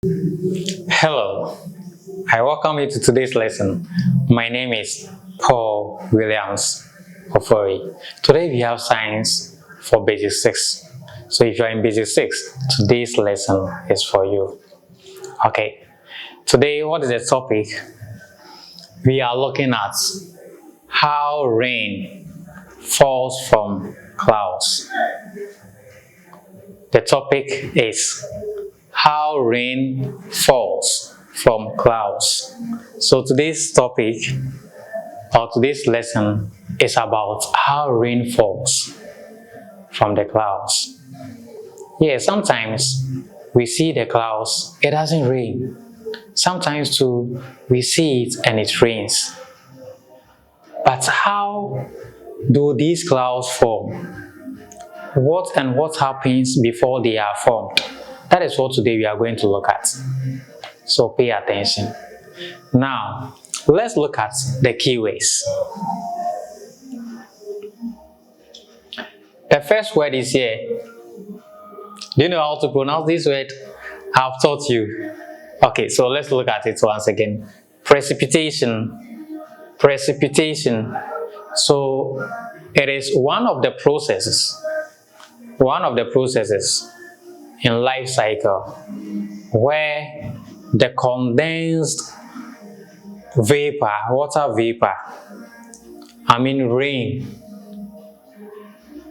Hello, I welcome you to today's lesson. My name is Paul Williams Ofori. Today we have science for basic 6. So if you are in basic 6, today's lesson is for you. Okay, today what is the topic? We are looking at how rain falls from clouds. The topic is how rain falls from clouds. So today's topic or today's lesson is about how rain falls from the clouds. Yeah, sometimes we see the clouds, it doesn't rain. Sometimes too, we see it and it rains. But how do these clouds form? What happens before they are formed? That is what today we are going to look at. So pay attention. Now, let's look at the keywords. The first word is here. Do you know how to pronounce this word? I've taught you. Okay, so let's look at it once again. Precipitation. Precipitation. So it is one of the processes in life cycle where the condensed vapor, water vapor, rain,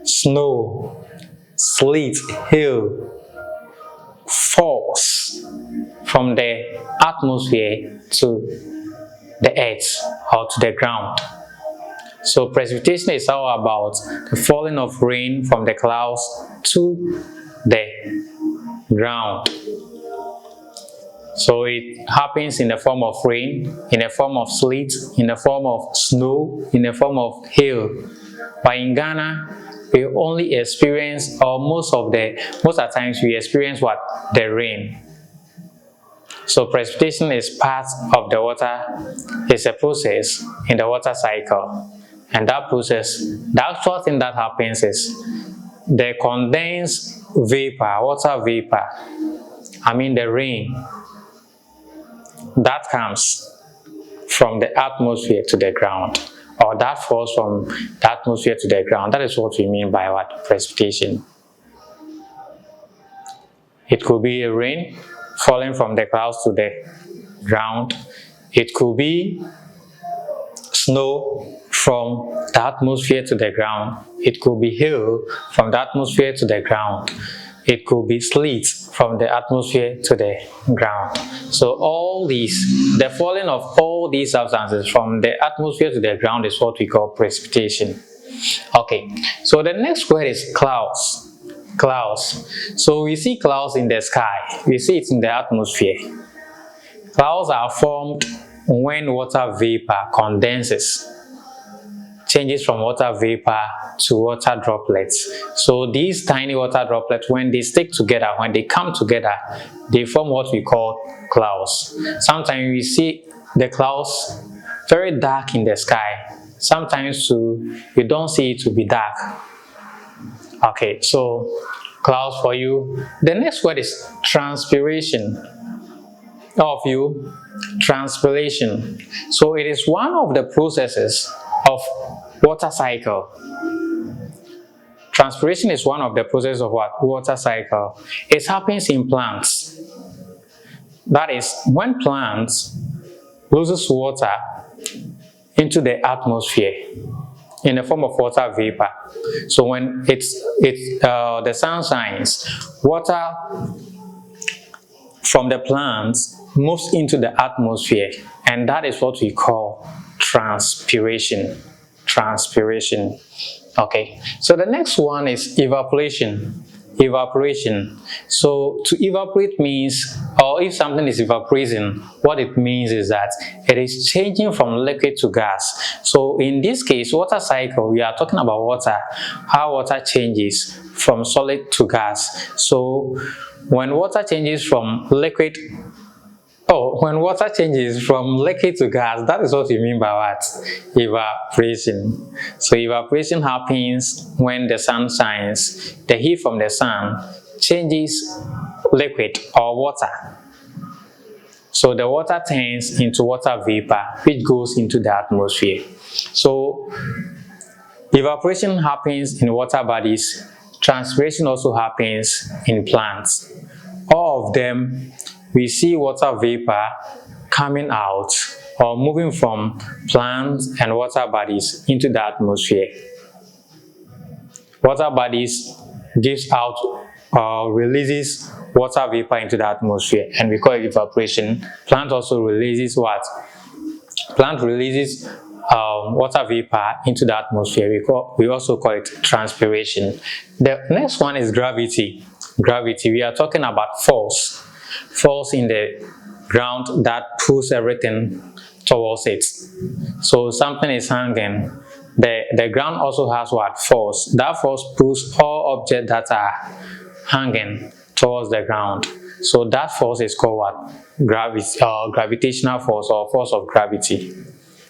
snow, sleet, hail falls from the atmosphere to the earth or to the ground. So precipitation is all about the falling of rain from the clouds to the ground. So it happens in the form of rain, in the form of sleet, in the form of snow, in the form of hail. But in Ghana, we only experience, or most of the times we experience what? The rain. So precipitation is part of the water, it's a process in the water cycle. And that process, the actual thing that happens is the condensed vapor, water vapor, the rain, that comes from the atmosphere to the ground, or that falls from the atmosphere to the ground. That is what we mean by what? Precipitation. It could be a rain falling from the clouds to the ground. It could be snow from the atmosphere to the ground. It could be hail from the atmosphere to the ground. It could be sleet from the atmosphere to the ground. So all these, the falling of all these substances from the atmosphere to the ground is what we call precipitation. Okay, so the next word is clouds. Clouds. So we see clouds in the sky. We see it in the atmosphere. Clouds are formed when water vapor condenses, changes from water vapor to water droplets. So these tiny water droplets, when they stick together, when they come together, they form what we call clouds. Sometimes we see the clouds very dark in the sky. Sometimes too, you don't see it to be dark. Okay, so clouds for you. The next word is transpiration. Of you, transpiration. So it is one of the processes of water cycle. Transpiration is one of the processes of what? Water cycle. It happens in plants. That is, when plants loses water into the atmosphere in the form of water vapor. So when the sun shines, water from the plants moves into the atmosphere, and that is what we call transpiration. Transpiration. Okay, so the next one is evaporation. Evaporation. So to evaporate means, or if something is evaporating, what it means is that it is changing from liquid to gas. So in this case, water cycle, we are talking about water, how water changes from solid to gas. So when water changes from liquid when water changes from liquid to gas, that is what we mean by what? Evaporation. So evaporation happens when the sun shines. The heat from the sun changes liquid or water So the water turns into water vapor, which goes into the atmosphere. So evaporation happens in water bodies. Transpiration also happens in plants. All of them, we see water vapor coming out or moving from plants and water bodies into the atmosphere. Water bodies gives out or releases water vapor into the atmosphere, and we call it evaporation. Plant also releases what? Plant releases water vapor into the atmosphere. We also call it transpiration. The next one is gravity. Gravity, we are talking about force. Force in the ground that pulls everything towards it. So something is hanging. The ground also has what? Force. That force pulls all objects that are hanging towards the ground. So that force is called what? Gravitational force, or force of gravity.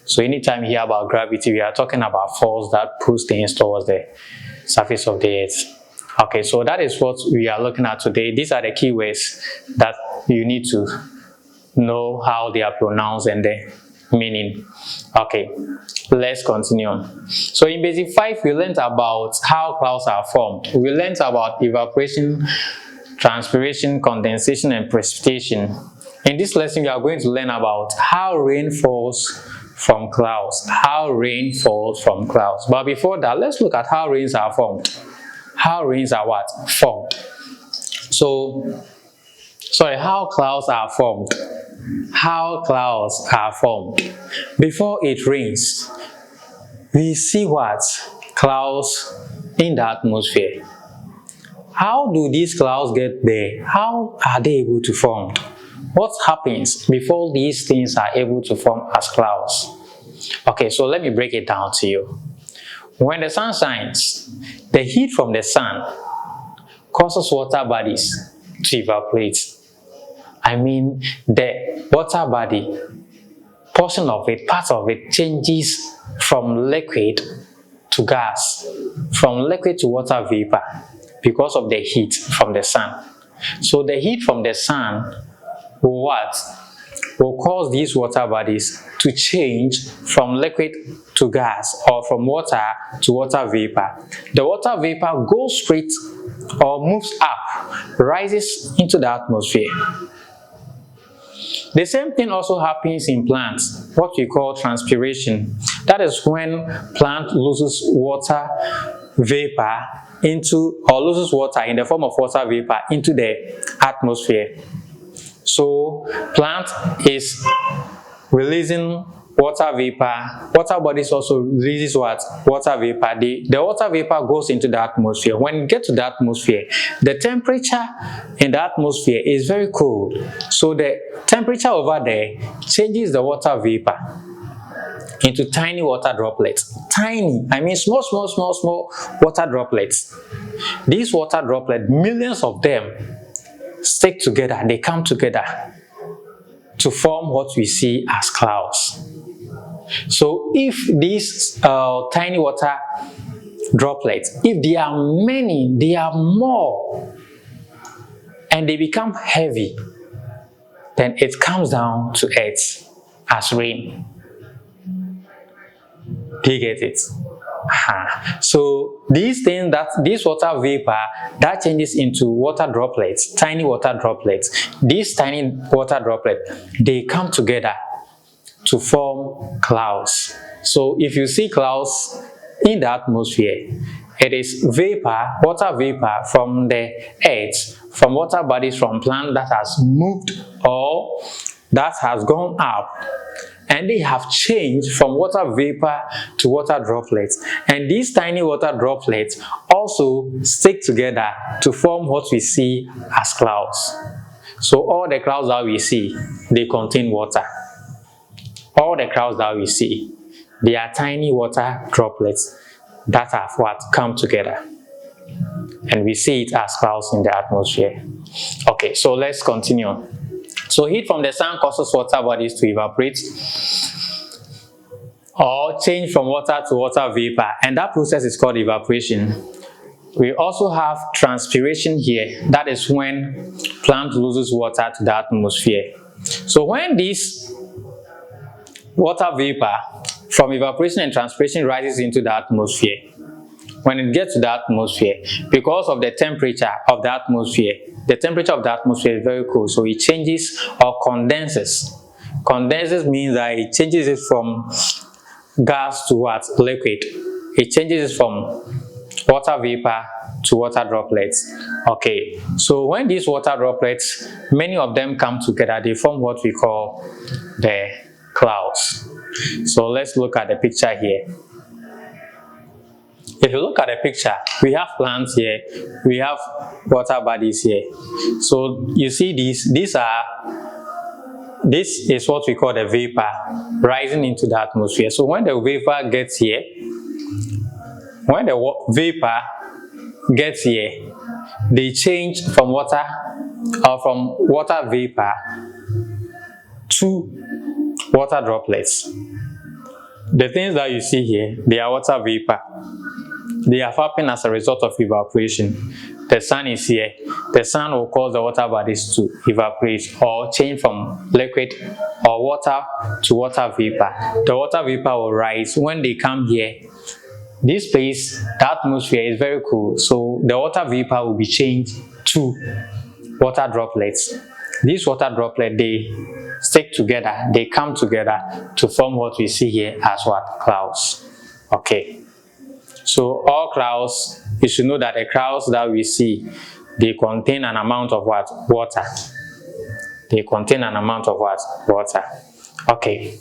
So anytime you hear about gravity, we are talking about force that pulls things towards the surface of the earth. Okay, so that is what we are looking at today. These are the keywords that you need to know how they are pronounced and the meaning. Okay, let's continue on. So in basic 5, we learned about how clouds are formed. We learned about evaporation, transpiration, condensation, and precipitation. In this lesson, we are going to learn about how rain falls from clouds. How rain falls from clouds. But before that, let's look at how rains are formed. How rains are what? Formed. How clouds are formed. How clouds are formed. Before it rains, we see what? Clouds in the atmosphere. How do these clouds get there? How are they able to form? What happens before these things are able to form as clouds? Okay, so let me break it down to you. When the sun shines, the heat from the sun causes water bodies to evaporate. I mean, the water body, portion of it, part of it, changes from liquid to gas, from liquid to water vapor, because of the heat from the sun. So the heat from the sun will what? Will cause these water bodies to change from liquid to gas, or from water to water vapor. The water vapor goes straight or moves up, rises into the atmosphere. The same thing also happens in plants, what we call transpiration. That is when plant loses water vapor loses water in the form of water vapor into the atmosphere. So plant is releasing water vapor. Water bodies also releases what? Water vapor. The water vapor goes into the atmosphere. When it gets to the atmosphere, the temperature in the atmosphere is very cold. So the temperature over there changes the water vapor into tiny water droplets. Tiny, I mean small water droplets. These water droplets, millions of them, stick together, they come together to form what we see as clouds. So if these tiny water droplets, if they are many, they are more, and they become heavy, then it comes down to earth as rain. Do you get it? So these water vapor that changes into water droplets, tiny water droplets, these tiny water droplets, they come together to form clouds. So if you see clouds in the atmosphere, it is vapor, water vapor from the earth, from water bodies, from plant that has moved or that has gone up, and they have changed from water vapor to water droplets. And these tiny water droplets also stick together to form what we see as clouds. So all the clouds that we see, they contain water. All the clouds that we see, they are tiny water droplets that have what? Come together. And we see it as clouds in the atmosphere. Okay, so let's continue. So heat from the sun causes water bodies to evaporate or change from water to water vapor, and that process is called evaporation. We also have transpiration here. That is when plant loses water to the atmosphere. So when this water vapor from evaporation and transpiration rises into the atmosphere, when it gets to the atmosphere, because of the temperature of the atmosphere is very cold, so it changes or condenses. Condenses means that it changes it from gas to what? Liquid. It changes it from water vapor to water droplets. Okay, so when these water droplets, many of them come together, they form what we call the clouds. So let's look at the picture here. If you look at the picture, we have plants here, we have water bodies here. So you see this is what we call the vapor rising into the atmosphere. So when the vapor gets here, they change from water vapor to water droplets. The things that you see here, they are water vapor. They have happened as a result of evaporation. The sun is here. The sun will cause the water bodies to evaporate or change from liquid or water to water vapor. The water vapor will rise. When they come here, this place, the atmosphere is very cool, so the water vapor will be changed to water droplets. These water droplets, they stick together, they come together to form what we see here as what? Clouds. Okay. So all clouds, you should know that the clouds that we see, they contain an amount of what? Water. They contain an amount of what? Water. Okay.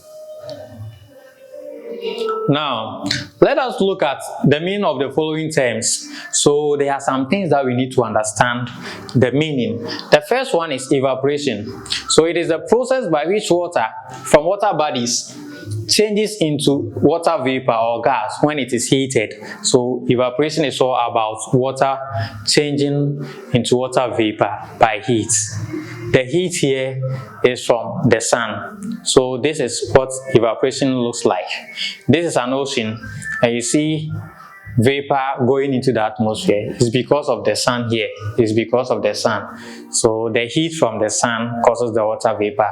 Now, let us look at the meaning of the following terms. So there are some things that we need to understand the meaning. The first one is evaporation. So it is the process by which water from water bodies changes into water vapor or gas when it is heated. So evaporation is all about water changing into water vapor by heat. The heat here is from the sun. So this is what evaporation looks like. This is an ocean, and you see vapor going into the atmosphere. It's because of the sun here. It's because of the sun. So the heat from the sun causes the water vapor,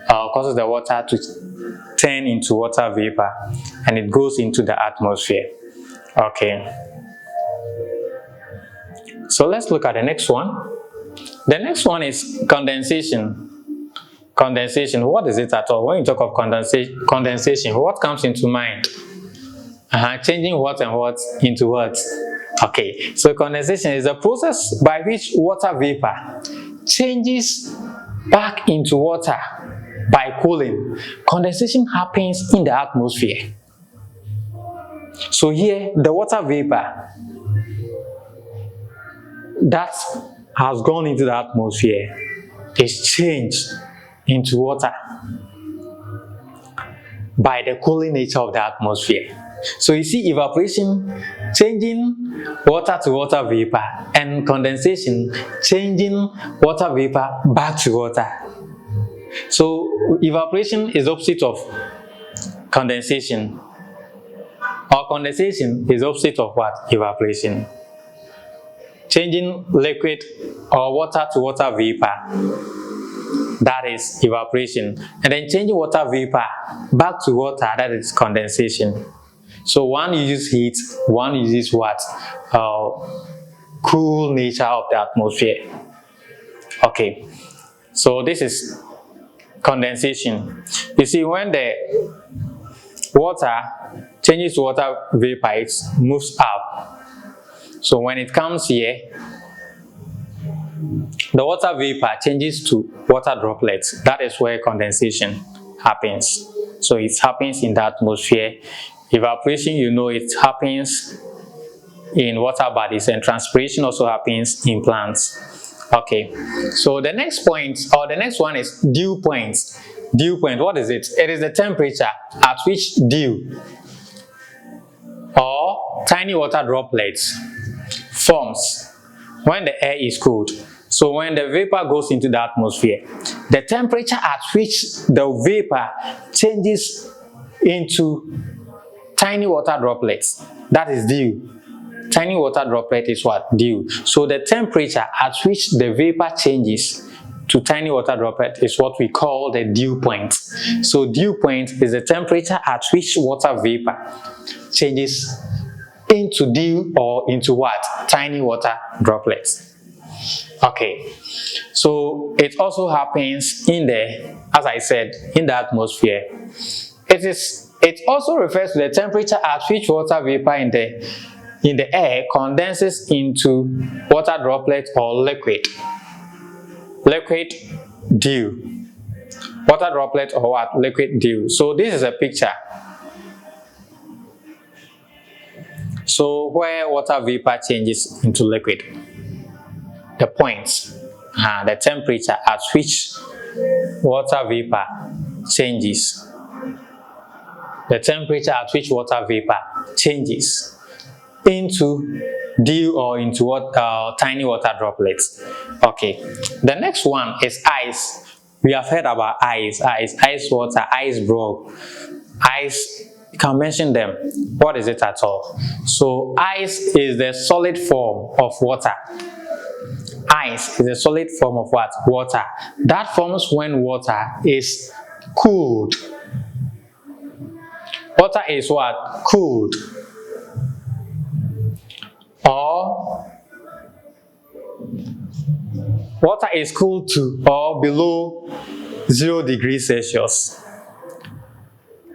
causes the water to turn into water vapor, and it goes into the atmosphere. Okay. So let's look at the next one. The next one is condensation. Condensation, what is it at all? When you talk of condensation, what comes into mind? Changing what and what into what? Okay, so condensation is a process by which water vapor changes back into water by cooling. Condensation happens in the atmosphere. So here, the water vapor that has gone into the atmosphere is changed into water by the cooling nature of the atmosphere. So you see evaporation changing water to water vapor, and condensation changing water vapor back to water. So evaporation is opposite of condensation, or condensation is opposite of what? Evaporation. Changing liquid or water to water vapor, that is evaporation. And then changing water vapor back to water, that is condensation. So one uses heat, one uses what? Cool nature of the atmosphere. Okay, so this is condensation. You see, when the water changes to water vapor, it moves up. So when it comes here, the water vapor changes to water droplets. That is where condensation happens. So it happens in the atmosphere. Evaporation, you know, it happens in water bodies, and transpiration also happens in plants. Okay, so the next point, or the next one, is dew point. Dew point, what is it? It is the temperature at which dew or tiny water droplets forms when the air is cold. So when the vapor goes into the atmosphere, the temperature at which the vapor changes into tiny water droplets, that is dew. Tiny water droplet is what? Dew. So the temperature at which the vapor changes to tiny water droplet is what we call the dew point. So dew point is the temperature at which water vapor changes into dew or into what? Tiny water droplets. Okay, so it also happens in the, as I said, in the atmosphere. It also refers to the temperature at which water vapor in the air condenses into water droplets or liquid dew. Water droplet or what? Liquid dew. So this is a picture. So where water vapor changes into liquid, the points, the temperature at which water vapor changes, the temperature at which water vapor changes into dew or into what, tiny water droplets. Okay, the next one is ice. We have heard about ice water, ice block, ice. You can mention them. What is it at all? So ice is the solid form of water. Ice is a solid form of what? Water. That forms when water is cooled. Water is what? Cooled. Or water is cooled to or below 0 degrees Celsius.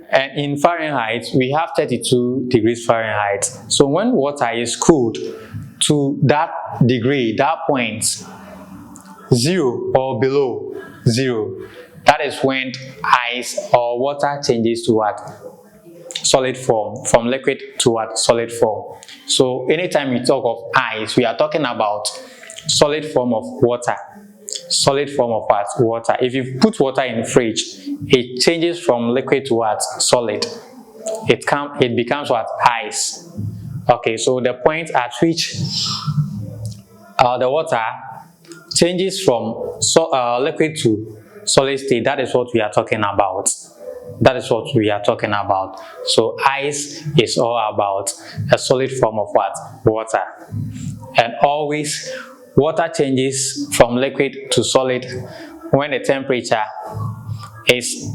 And in Fahrenheit, we have 32 degrees Fahrenheit. So when water is cooled to that degree, that point, 0 or below 0, that is when ice or water changes to what? Solid form, from liquid to what? Solid form. So anytime we talk of ice, we are talking about solid form of water. Solid form of what? Water. If you put water in the fridge, it changes from liquid to what? Solid. It becomes what? Ice. Okay, so the point at which the water changes from liquid to solid state, that is what we are talking about. That is what we are talking about. So ice is all about a solid form of what? Water. And always water changes from liquid to solid when the temperature is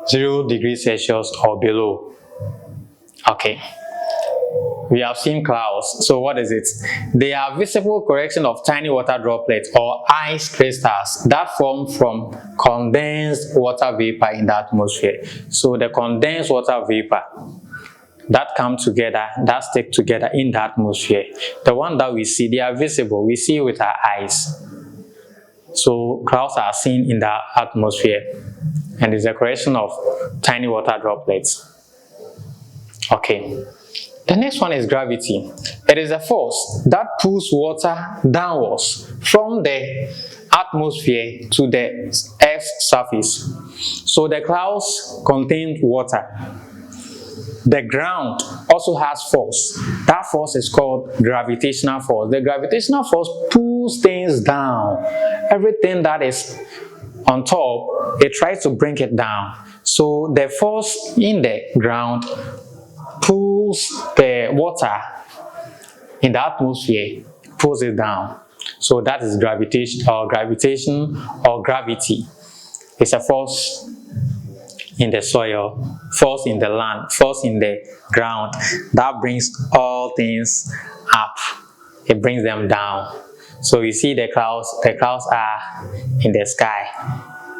0 degrees Celsius or below. Okay. We have seen clouds. So what is it? They are visible collection of tiny water droplets or ice crystals that form from condensed water vapor in the atmosphere. So the condensed water vapor that come together, that stick together in the atmosphere, the one that we see, they are visible. We see with our eyes. So clouds are seen in the atmosphere, and it's a collection of tiny water droplets. Okay. The next one is gravity. It is a force that pulls water downwards from the atmosphere to the Earth's surface. So the clouds contain water. The ground also has force. That force is called gravitational force. The gravitational force pulls things down. Everything that is on top, it tries to bring it down. So the force in the ground pulls the water in the atmosphere, pulls it down. So that is gravitation or gravity. It's a force in the soil, force in the land, force in the ground that brings all things up. It brings them down. So you see the clouds are in the sky.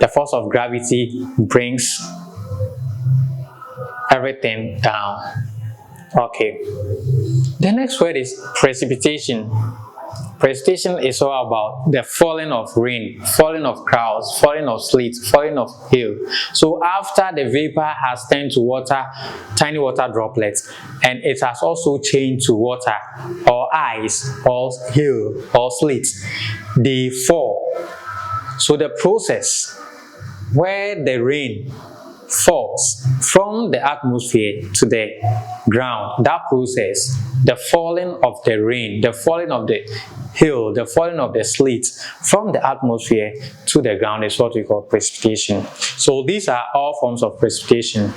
The force of gravity brings everything down. Okay. The next word is precipitation. Precipitation is all about the falling of rain, falling of clouds, falling of sleet, falling of hail. So after the vapor has turned to water, tiny water droplets, and it has also changed to water or ice or hail or sleet, they fall. So the process where the rain falls from the atmosphere to the ground, that process, the falling of the rain, the falling of the hail, the falling of the sleet from the atmosphere to the ground is what we call precipitation. So these are all forms of precipitation.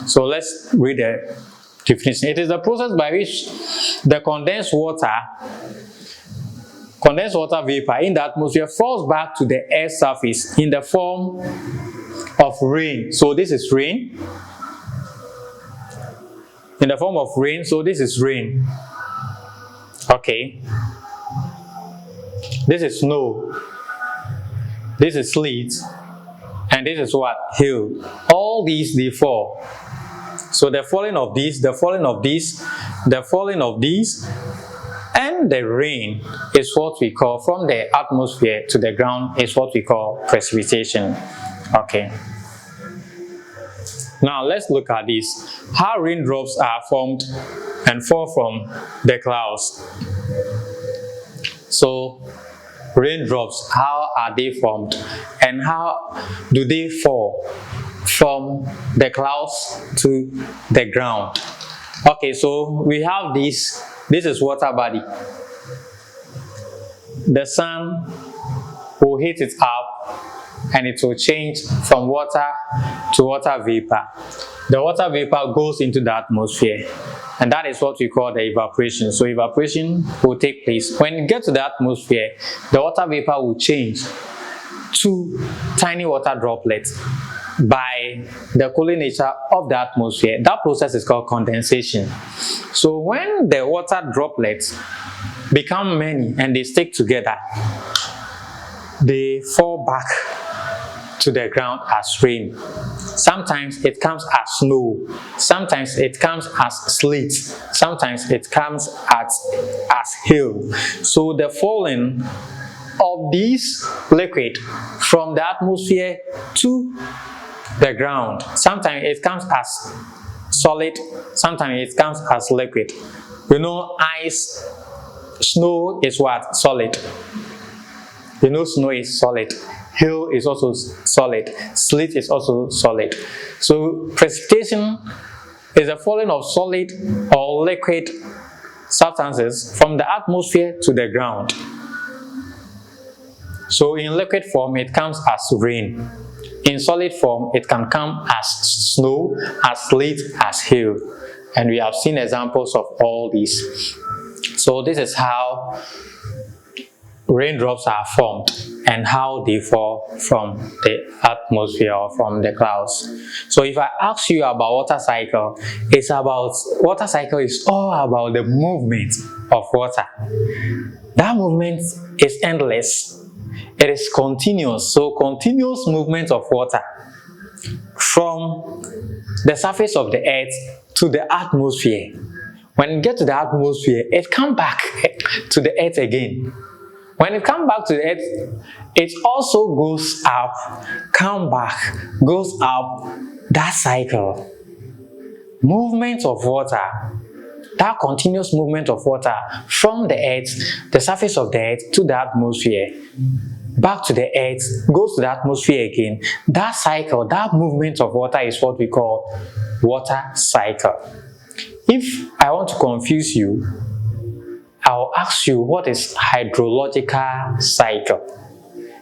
So let's read the definition. It is the process by which the condensed water condensed water vapor in the atmosphere falls back to the Earth's surface in the form of rain. So this is rain. In the form of rain, so this is rain. Okay. This is snow. This is sleet. And this is what? Hail. All these, they fall. So the falling of these, the falling of these, the falling of these, and the rain is what we call, from the atmosphere to the ground, is what we call precipitation. Okay. Now let's look at this. How raindrops are formed and fall from the clouds. So raindrops, how are they formed and how do they fall from the clouds to the ground? Okay, so we have this. This is water body. The sun will heat it up and it will change from water to water vapor. The water vapor goes into the atmosphere, and that is what we call the evaporation. So evaporation will take place. When you get to the atmosphere, the water vapor will change to tiny water droplets by the cooling nature of the atmosphere. That process is called condensation. So when the water droplets become many and they stick together, they fall back to the ground as rain. Sometimes it comes as snow, sometimes it comes as sleet, sometimes it comes as hail. So the falling of these liquid from the atmosphere to the ground, sometimes it comes as solid, sometimes it comes as liquid. You know, ice, snow is what? Solid. You know, snow is solid. Hail is also solid. Sleet is also solid. So precipitation is the falling of solid or liquid substances from the atmosphere to the ground. So in liquid form, it comes as rain. In solid form, it can come as snow, as sleet, as hail. And we have seen examples of all these. So this is how raindrops are formed and how they fall from the atmosphere or from the clouds. So if I ask you about water cycle, water cycle is all about the movement of water. That movement is endless. It is continuous. So continuous movement of water from the surface of the earth to the atmosphere. When it gets to the atmosphere, it comes back to the earth again. When it comes back to the earth, it also goes up, come back, goes up. That cycle. Movement of water. That continuous movement of water from the earth, the surface of the earth, to the atmosphere, back to the earth, goes to the atmosphere again. That cycle, that movement of water is what we call water cycle. If I want to confuse you, I'll ask you, what is hydrological cycle?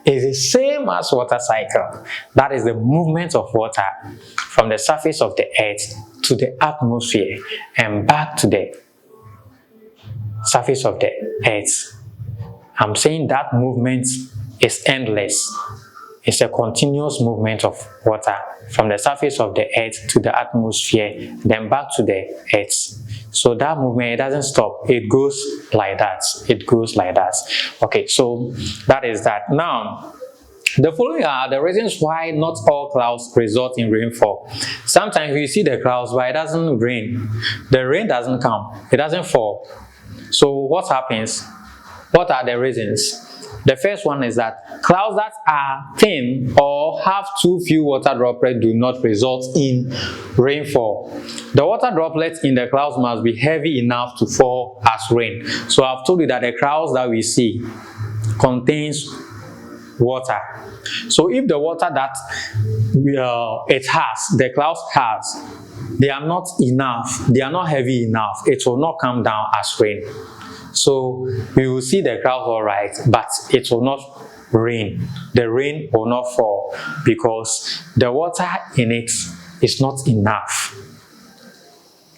It's the same as water cycle. That is the movement of water from the surface of the earth to the atmosphere and back to the surface of the earth. I'm saying that movement is endless. It's a continuous movement of water from the surface of the earth to the atmosphere, then back to the earth. So that movement, it doesn't stop. It goes like that. It goes like that. Okay, so that is that. Now, the following are the reasons why not all clouds result in rainfall. Sometimes you see the clouds, but it doesn't rain. The rain doesn't come. It doesn't fall. So what happens? What are the reasons? The first one is that clouds that are thin or have too few water droplets do not result in rainfall. The water droplets in the clouds must be heavy enough to fall as rain. So I've told you that the clouds that we see contains water. So if the water that the clouds has, they are not enough, they are not heavy enough, it will not come down as rain. So we will see the clouds all right, but it will not rain. The rain will not fall because the water in it is not enough.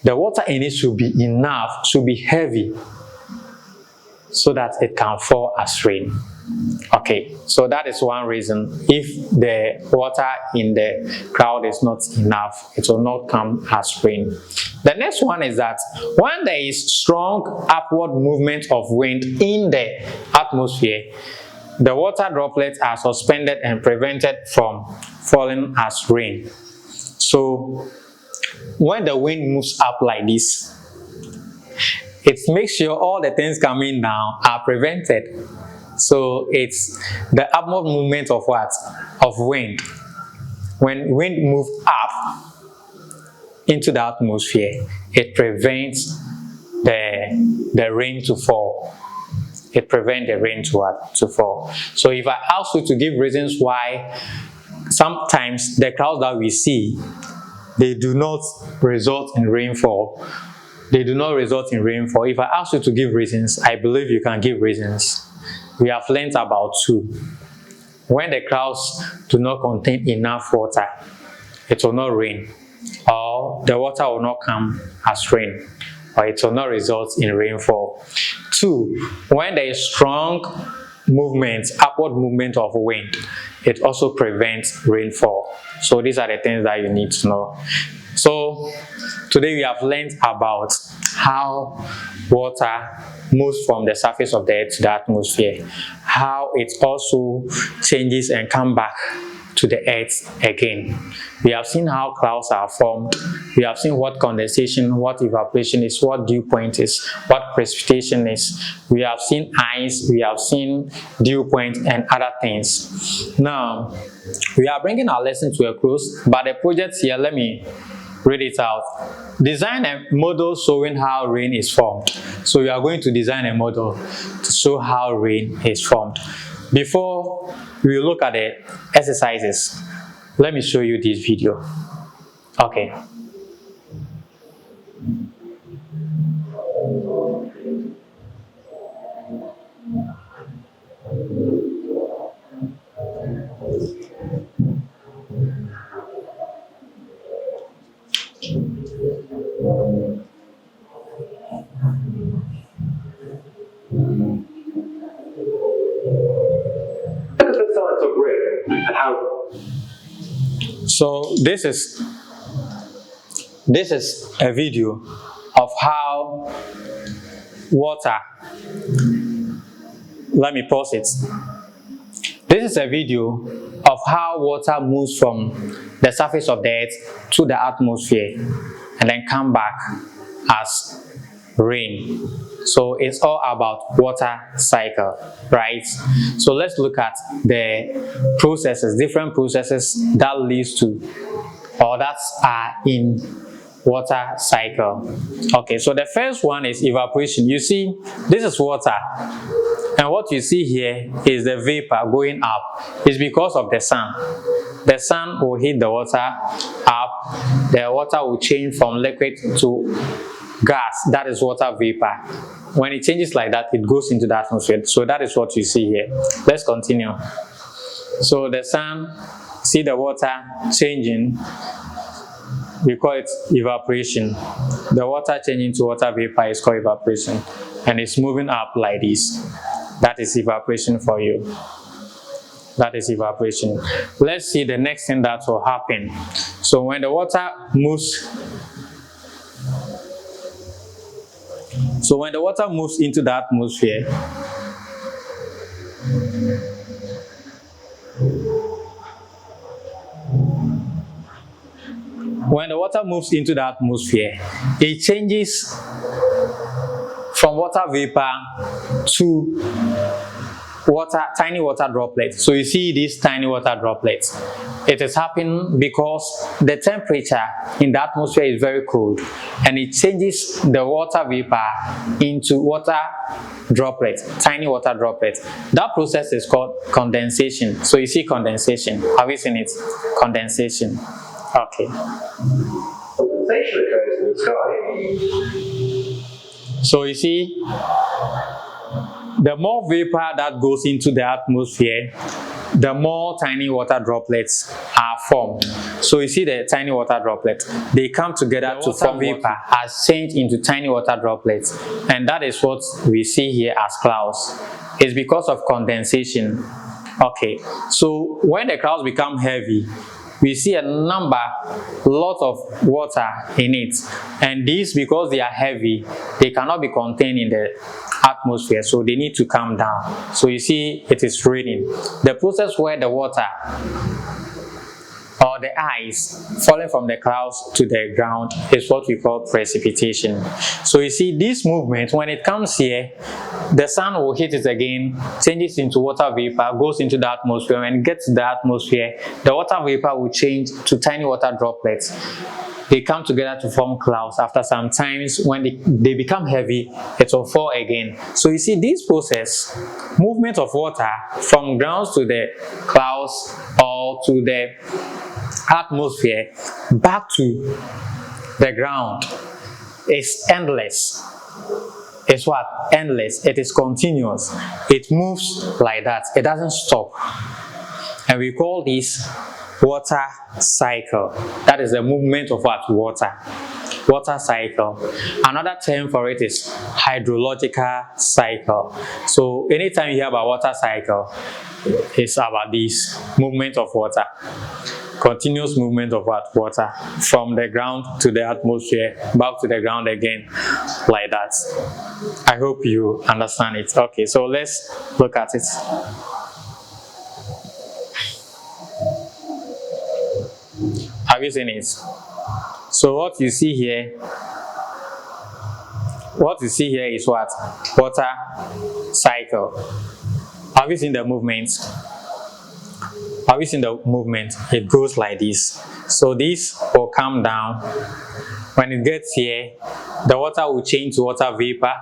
The water in it should be enough, should be heavy, so that it can fall as rain. Okay, so that is one reason. If the water in the cloud is not enough, it will not come as rain. The next one is that when there is strong upward movement of wind in the atmosphere, the water droplets are suspended and prevented from falling as rain. So when the wind moves up like this, it makes sure all the things coming down are prevented. So it's the upward movement of what? Of wind. When wind moves up into the atmosphere, it prevents the rain to fall. It prevents the rain to fall. So if I ask you to give reasons why sometimes the clouds that we see, they do not result in rainfall. They do not result in rainfall. If I ask you to give reasons, I believe you can give reasons. We have learned about two. When the clouds do not contain enough water, it will not rain, or the water will not come as rain, or it will not result in rainfall. Two, when there is strong movement, upward movement of wind, it also prevents rainfall. So these are the things that you need to know. So today we have learned about how water moves from the surface of the earth to the atmosphere, how it also changes and comes back to the earth again. We have seen how clouds are formed. We have seen what condensation, what evaporation is, what dew point is, what precipitation is. We have seen ice, we have seen dew point and other things. Now, we are bringing our lesson to a close, but the project here, let me read it out. Design a model showing how rain is formed. So we are going to design a model to show how rain is formed. Before we look at the exercises, let me show you this video. Okay. So this is a video of how water, let me pause it. This is a video of how water moves from the surface of the earth to the atmosphere and then come back as rain. So it's all about water cycle, right? So let's look at the processes, different processes that leads to or that are in water cycle. Okay, so the first one is evaporation. You see, this is water, and what you see here is the vapor going up. It's because of the sun. The sun will hit the water up, the water will change from liquid to gas. That is water vapor. When it changes like that, it goes into the atmosphere. So that is what you see here. Let's continue. So the sun, see the water changing, we call it evaporation. The water changing to water vapor is called evaporation, and it's moving up like this. That is evaporation for you. That is evaporation. Let's see the next thing that will happen. So when the water moves, into the atmosphere, it changes from water vapor to tiny water droplets. So you see these tiny water droplets. It is happening because the temperature in the atmosphere is very cold, and it changes the water vapor into water droplets, tiny water droplets. That process is called condensation. So you see condensation. Have you seen it? Condensation. Okay. Condensation occurs in the sky. So you see, the more vapor that goes into the atmosphere, the more tiny water droplets are formed. So you see the tiny water droplets, they come together to form vapor, has changed into tiny water droplets, and that is what we see here as clouds. It's because of condensation. Okay, so when the clouds become heavy, we see a lot of water in it, and these, because they are heavy, they cannot be contained in the atmosphere, so they need to come down. So you see it is raining. The process where the water or the ice falling from the clouds to the ground is what we call precipitation. So you see this movement, when it comes here, the sun will hit it again, changes into water vapor, goes into the atmosphere. When it gets to the atmosphere, the water vapor will change to tiny water droplets. They come together to form clouds. After some times, when they become heavy, it will fall again. So you see this process, movement of water from grounds to the clouds or to the atmosphere back to the ground, is endless. It's what? Endless. It is continuous. It moves like that. It doesn't stop. And we call this water cycle. That is the movement of what? Water. Water cycle. Another term for it is hydrological cycle. So anytime you hear about water cycle, it's about this movement of water. Continuous movement of what? Water from the ground to the atmosphere, back to the ground again, like that. I hope you understand it. Okay, so let's look at it. Have you seen it? So what you see here is what? Water cycle. Have you seen the movement? Have you seen the movement? It goes like this. So this will come down. When it gets here, the water will change to water vapor,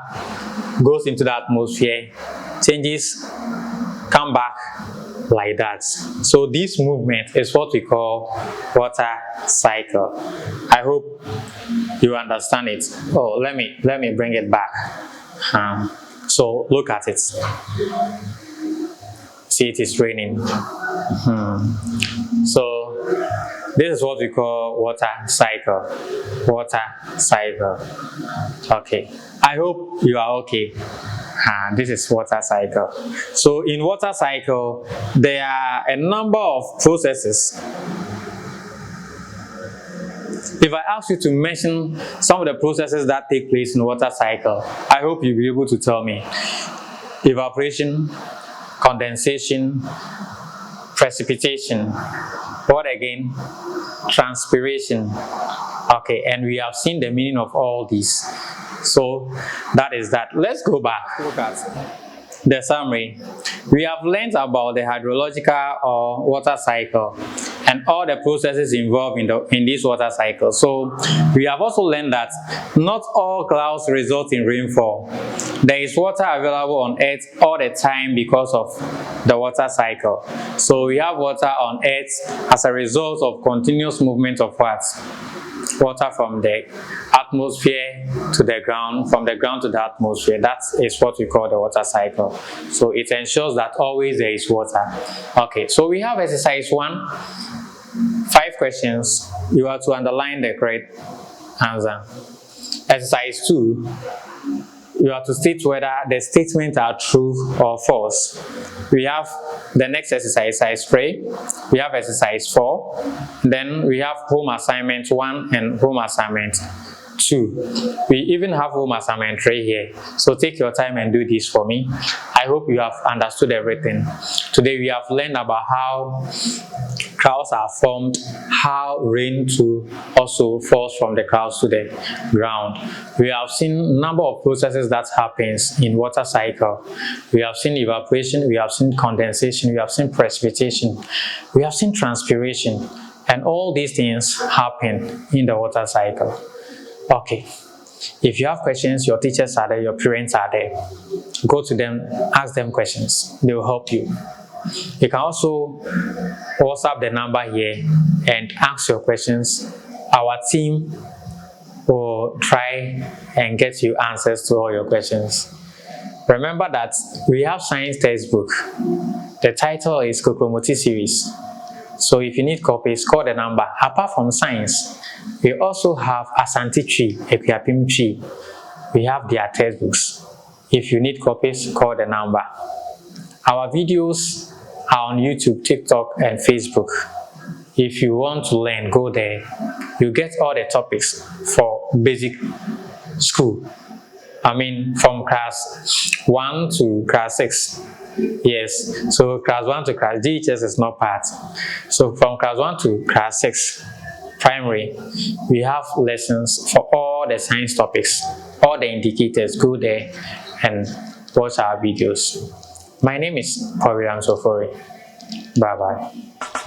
goes into the atmosphere, changes, come back like that. So this movement is what we call water cycle. I hope you understand it. Oh, let me bring it back. So look at it. See, it is raining. So this is what we call water cycle. Water cycle. Okay. I hope you are okay. This is water cycle. So in water cycle, there are a number of processes. If I ask you to mention some of the processes that take place in water cycle, I hope you'll be able to tell me. Evaporation, condensation, precipitation, what again? Transpiration. Okay, and we have seen the meaning of all these. So that is that. Let's go back. Look at the summary. We have learned about the hydrological or water cycle and all the processes involved in this water cycle. So we have also learned that not all clouds result in rainfall. There is water available on Earth all the time because of the water cycle. So we have water on Earth as a result of continuous movement of what? Water from the atmosphere to the ground, from the ground to the atmosphere. That is what we call the water cycle. So it ensures that always there is water. Okay, so we have exercise 1, 5 questions. You have to underline the correct answer. Exercise 2, you have to state whether the statements are true or false. We have the next exercise 3, we have exercise 4, then we have home assignment 1 and home assignment 2. We even have home assignment 3 here. So take your time and do this for me. I hope you have understood everything. Today we have learned about how clouds are formed, how rain too also falls from the clouds to the ground. We have seen a number of processes that happens in water cycle. We have seen evaporation, we have seen condensation, we have seen precipitation, we have seen transpiration, and all these things happen in the water cycle. Okay, if you have questions, your teachers are there, your parents are there. Go to them, ask them questions. They will help you. You can also WhatsApp the number here and ask your questions. Our team will try and get you answers to all your questions. Remember that we have science textbook. The title is Kokromoti series. So if you need copies, call the number. Apart from science, we also have Asante Tree, Epiapim Tree. We have their textbooks. If you need copies, call the number. Our videos are on YouTube, TikTok, and Facebook. If you want to learn, go there. You get all the topics for basic school. I mean, from class 1 to class 6. Yes, so class 1 to class GHS is not part. So from class 1 to class 6, primary, we have lessons for all the science topics, all the indicators. Go there and watch our videos. My name is William Sofori. Bye bye.